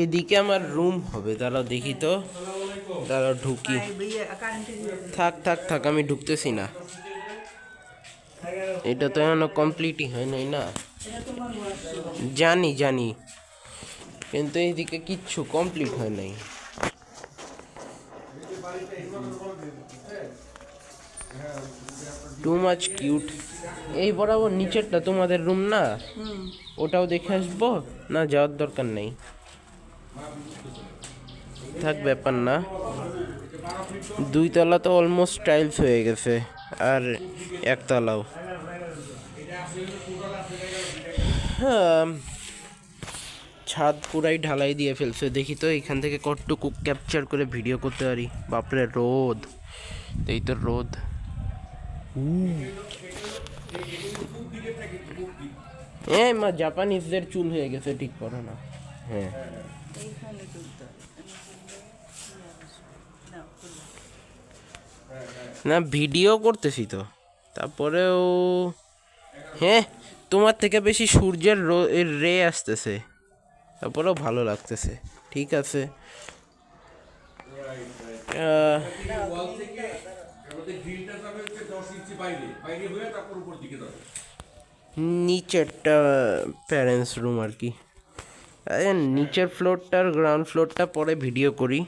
এদিকে আমার রুম হবে, দাঁড়াও দেখি তো, দাঁড়াও ঢুকি। থাক থাক থাক, আমি ঢুকতেছি না, এটা তো এখনো কমপ্লিটই হয় নাই না। জানি জানি, কিন্তু এইদিকে কিচ্ছু কমপ্লিট হয় নাই। Too much cute. এই বরাবর নিচেরটা তোমাদের রুম না? ওটাও দেখে আসবো না? যাওয়ার দরকার নেই, থাক, ব্যাপার না। 2 তলা তো অলমোস্ট টাইলস হয়ে গেছে, আর 1 তলাও। হ্যাঁ, ছাদ পুরাই ঢালাই দিয়ে ফেলছে। দেখি তো এখান থেকে কতটুকু ক্যাপচার করে ভিডিও করতে পারি। বাপরে রোদ, এই তো রোদ। মা, জাপানিজদের চুল হয়ে গেছে, ঠিক করো না। হ্যাঁ, না ভিডিও করতেছি তো, তারপরেও হ্যাঁ, তোমার থেকে বেশি সূর্যের রে আসতেছে, তারপরেও ভালো লাগতেছে। ঠিক আছে, নিচেরটা প্যারেন্টস রুম আর কি। নিচের ফ্লোরটার গ্রাউন্ড ফ্লোরটা পরে ভিডিও করি।